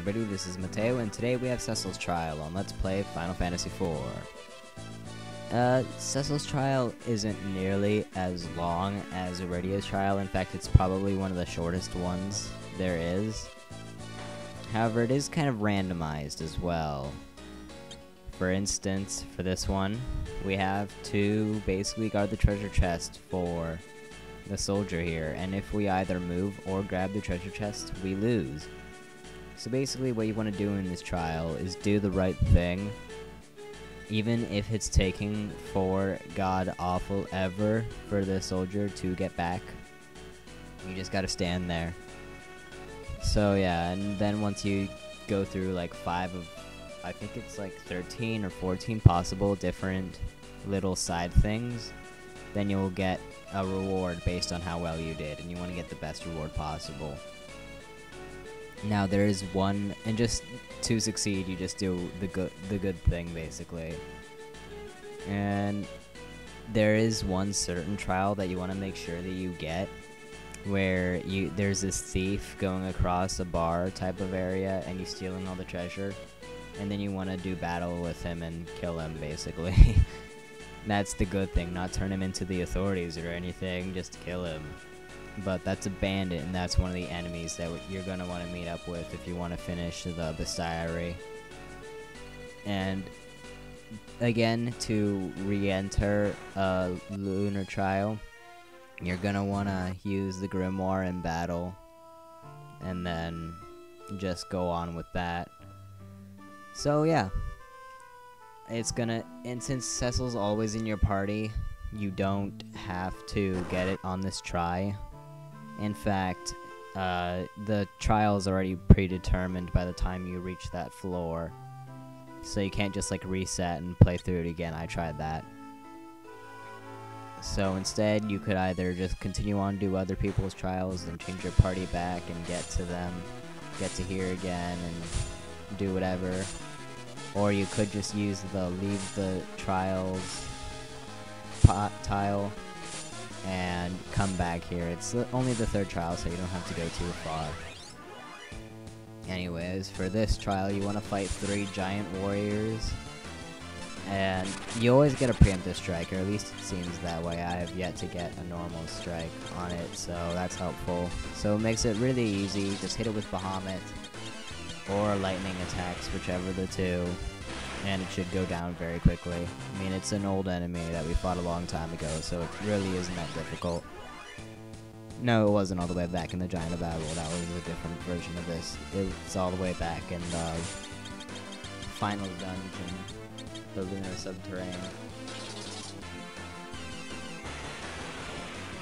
everybody, this is Mateo, and today we have Cecil's Trial on Let's Play Final Fantasy IV. Cecil's Trial isn't nearly as long as Iridio's Trial. In fact, it's probably one of the shortest ones there is. However, it is kind of randomized as well. For instance, for this one, we have to basically guard the treasure chest for the soldier here, and if we either move or grab the treasure chest, we lose. So basically what you want to do in this trial is do the right thing, even if it's taking for god awful ever for the soldier to get back. You just gotta stand there. So yeah, and then once you go through like 5 of, I think it's like 13 or 14 possible different little side things, then you'll get a reward based on how well you did, and you want to get the best reward possible. Now there is one, and just to succeed, you just do the good thing basically. And there is one certain trial that you want to make sure that you get, where there's this thief going across a bar type of area, and he's stealing all the treasure, and then you want to do battle with him and kill him basically. That's the good thing, not turn him into the authorities or anything, just kill him. But that's a bandit, and that's one of the enemies that you're going to want to meet up with if you want to finish the Bestiary. And again, to re-enter a Lunar Trial, you're going to want to use the Grimoire in battle, and then just go on with that. So yeah, it's gonna, and since Cecil's always in your party, you don't have to get it on this try. In fact, the trial is already predetermined by the time you reach that floor, so you can't just like reset and play through it again. I tried that. So instead, you could either just continue on, do other people's trials, and change your party back and get to them, get to here again, and do whatever. Or you could just use the leave the trials tile and come back here. It's only the 3rd trial, so you don't have to go too far. Anyways, for this trial, you want to fight 3 giant warriors, and you always get a preemptive strike, or at least it seems that way. I have yet to get a normal strike on it, so that's helpful. So it makes it really easy. Just hit it with Bahamut or lightning attacks, whichever the two, and it should go down very quickly. I mean, it's an old enemy that we fought a long time ago, so it really isn't that difficult. No, it wasn't all the way back in the Giant Battle. That was a different version of this. It's all the way back in the final dungeon, the Lunar Subterranean.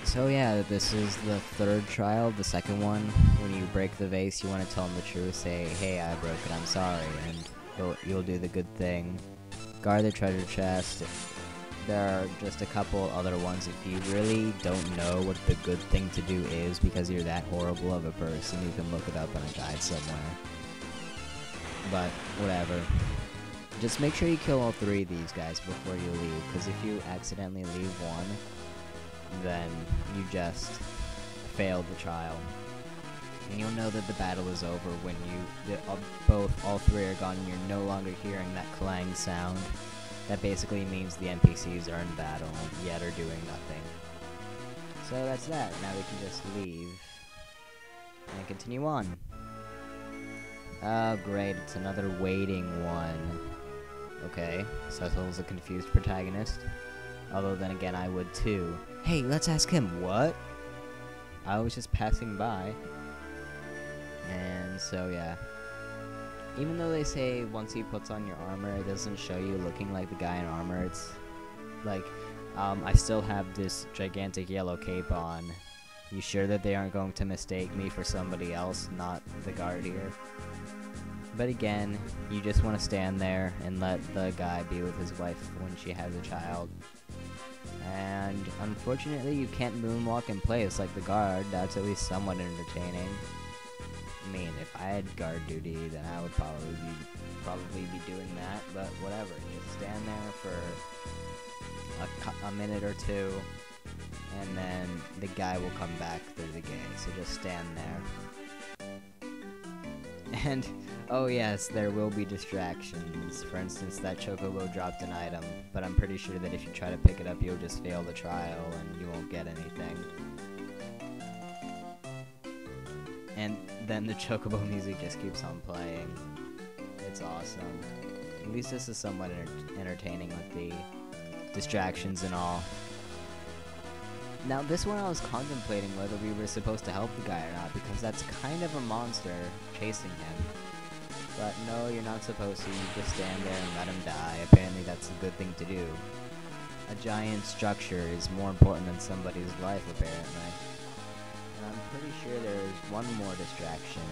So yeah, this is the 3rd trial, the 2nd one. When you break the vase, you want to tell them the truth, say, hey, I broke it, I'm sorry, and you'll do the good thing. Guard the treasure chest. There are just a couple other ones. If you really don't know what the good thing to do is because you're that horrible of a person, you can look it up in a guide somewhere. But whatever. Just make sure you kill all 3 of these guys before you leave, because if you accidentally leave one, then you just failed the trial. And you'll know that the battle is over when all 3 are gone and you're no longer hearing that clang sound. That basically means the NPCs are in battle, yet are doing nothing. So that's that. Now we can just leave and continue on. Oh great, it's another waiting one. Okay, Cecil's a confused protagonist. Although then again, I would too. Hey, let's ask him. What? I was just passing by. And so yeah. Even though they say once he puts on your armor, it doesn't show you looking like the guy in armor. It's like, I still have this gigantic yellow cape on. You sure that they aren't going to mistake me for somebody else, not the guard here? But again, you just want to stand there and let the guy be with his wife when she has a child. And unfortunately, you can't moonwalk in place like the guard. That's at least somewhat entertaining. I mean, if I had guard duty, then I would probably be doing that. But whatever, just stand there for a minute or 2, and then the guy will come back through the gate. So just stand there. And, oh yes, there will be distractions. For instance, that chocobo dropped an item, but I'm pretty sure that if you try to pick it up, you'll just fail the trial and you won't get anything. And then the chocobo music just keeps on playing. It's awesome. At least this is somewhat entertaining with the distractions and all. Now, this one I was contemplating whether we were supposed to help the guy or not, because that's kind of a monster chasing him. But no, you're not supposed to. You just stand there and let him die. Apparently that's a good thing to do. A giant structure is more important than somebody's life, apparently. And I'm pretty sure there's one more distraction.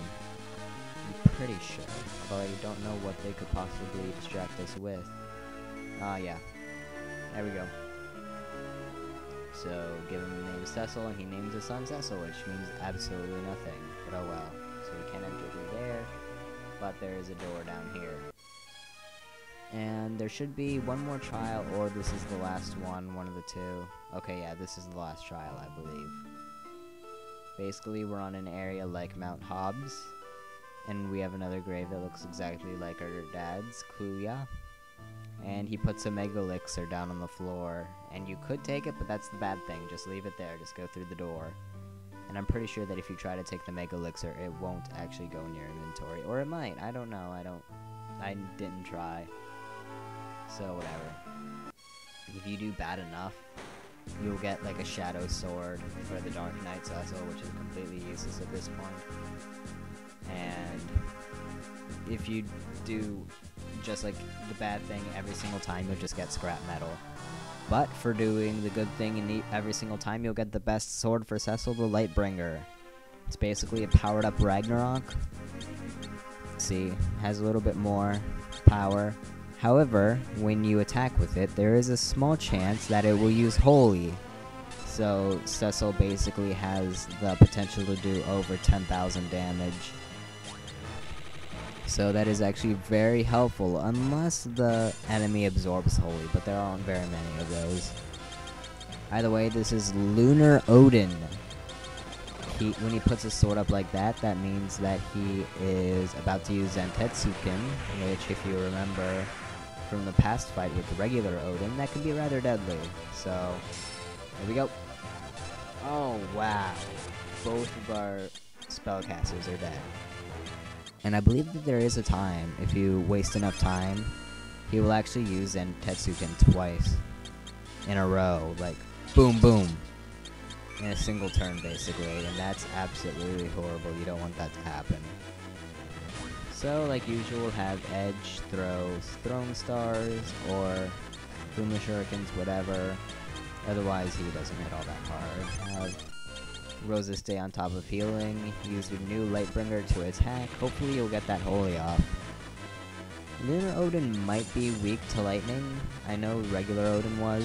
I'm pretty sure. Although I don't know what they could possibly distract us with. Yeah. There we go. So, give him the name Cecil, and he names his son Cecil, which means absolutely nothing. But oh well. So we can't enter through there, but there is a door down here. And there should be one more trial, or this is the last one of the two. Okay, yeah, this is the last trial, I believe. Basically, we're on an area like Mount Hobbs, and we have another grave that looks exactly like our dad's, Kuya. And he puts a mega elixir down on the floor, and you could take it, but that's the bad thing. Just leave it there, just go through the door. And I'm pretty sure that if you try to take the mega elixir, it won't actually go in your inventory. Or it might, I don't know, I didn't try. So whatever. If you do bad enough, you'll get like a shadow sword for the Dark Knight Cecil, which is completely useless at this point. And if you do just like the bad thing every single time, you'll just get scrap metal. But for doing the good thing every single time, you'll get the best sword for Cecil, the Lightbringer. It's basically a powered up Ragnarok. See, has a little bit more power. However, when you attack with it, there is a small chance that it will use Holy. So Cecil basically has the potential to do over 10,000 damage. So that is actually very helpful, unless the enemy absorbs Holy, but there aren't very many of those. Either way, this is Lunar Odin. When he puts his sword up like that, that means that he is about to use Zentetsuken, which, if you remember from the past fight with the regular Odin, that can be rather deadly. So, here we go. Oh, wow. Both of our spellcasters are dead. And I believe that there is a time, if you waste enough time, he will actually use Zentetsuken twice in a row, like boom boom, in a single turn basically, and that's absolutely horrible. You don't want that to happen. So like usual, we'll have Edge throws Throwing Stars or Fuma Shurikens, whatever. Otherwise he doesn't hit all that hard. Roses stay on top of healing. Use your new Lightbringer to attack. Hopefully you'll get that Holy off. Lunar Odin might be weak to lightning. I know regular Odin was.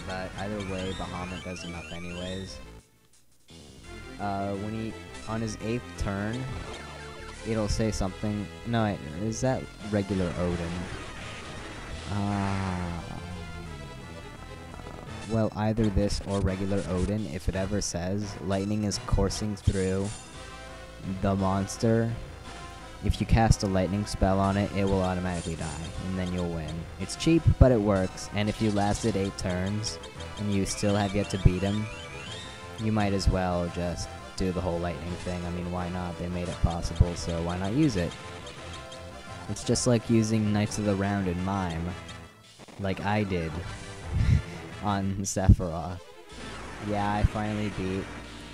But either way, Bahamut does enough anyways. When he, on his 8th turn, it'll say something. No, wait, is that regular Odin? Well, either this or regular Odin, if it ever says lightning is coursing through the monster, if you cast a lightning spell on it, it will automatically die, and then you'll win. It's cheap, but it works, and if you lasted 8 turns, and you still have yet to beat him, you might as well just do the whole lightning thing. I mean, why not? They made it possible, so why not use it? It's just like using Knights of the Round in Mime, like I did. On Sephiroth. Yeah, I finally beat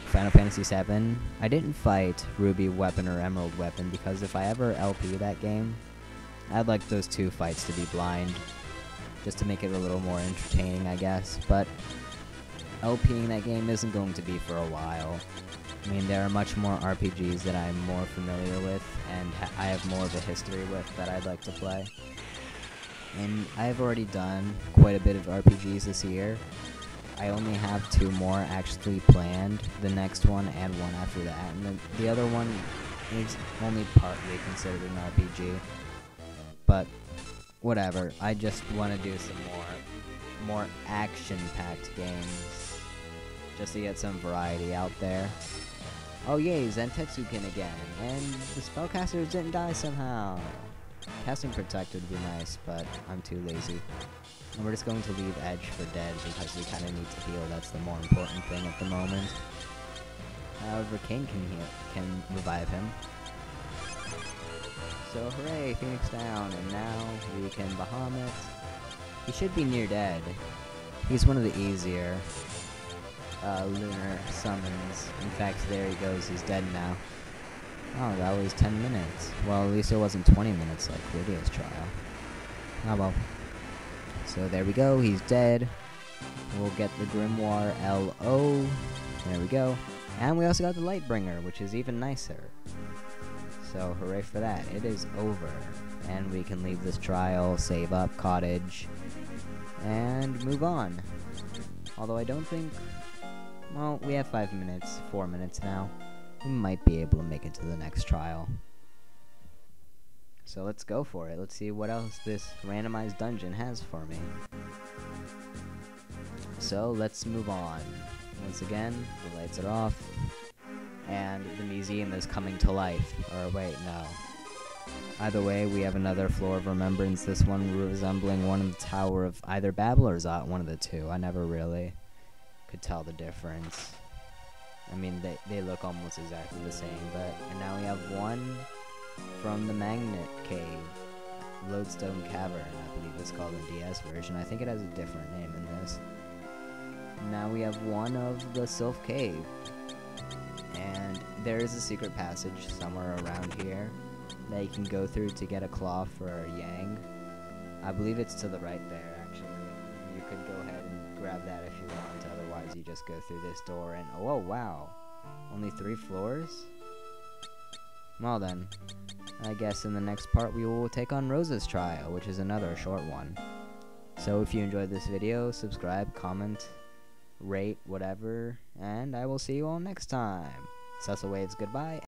Final Fantasy VII. I didn't fight Ruby Weapon or Emerald Weapon because if I ever LP that game, I'd like those 2 fights to be blind, just to make it a little more entertaining, I guess. But LPing that game isn't going to be for a while. I mean, there are much more RPGs that I'm more familiar with, and I have more of a history with that I'd like to play. And I've already done quite a bit of RPGs this year. I only have 2 more actually planned, the next one and one after that. And the other one is only partly considered an RPG. But whatever, I just want to do some more action-packed games, just to get some variety out there. Oh yay, Zentetsuken again, and the spellcasters didn't die somehow. Casting Protect would be nice, but I'm too lazy. And we're just going to leave Edge for dead because we kind of need to heal. That's the more important thing at the moment. However, King can revive him. So hooray, Phoenix down, and now we can Bahamut. He should be near dead. He's one of the easier lunar summons. In fact, there he goes, he's dead now. Oh, that was 10 minutes. Well, at least it wasn't 20 minutes like Lydia's trial. Oh well. So there we go, he's dead. We'll get the Grimoire LO. There we go. And we also got the Lightbringer, which is even nicer. So hooray for that. It is over. And we can leave this trial, save up Cottage, and move on. Although I don't think... Well, we have 5 minutes, 4 minutes now. We might be able to make it to the next trial. So let's go for it. Let's see what else this randomized dungeon has for me. So let's move on. Once again, the lights are off. And the museum is coming to life. Or wait, no. Either way, we have another Floor of Remembrance. This one resembling one in the Tower of either Babel or Zot, one of the two. I never really could tell the difference. I mean, they look almost exactly the same, but... And now we have one from the Magnet Cave. Lodestone Cavern, I believe it's called in DS version. I think it has a different name in this. Now we have one of the Sylph Cave. And there is a secret passage somewhere around here that you can go through to get a claw for Yang. I believe it's to the right there, actually. You could go ahead and grab that if you want. Otherwise, you just go through this door and... Oh, wow. Only 3 floors? Well then, I guess in the next part we will take on Rose's trial, which is another short one. So if you enjoyed this video, subscribe, comment, rate, whatever, and I will see you all next time. Cecil waves goodbye.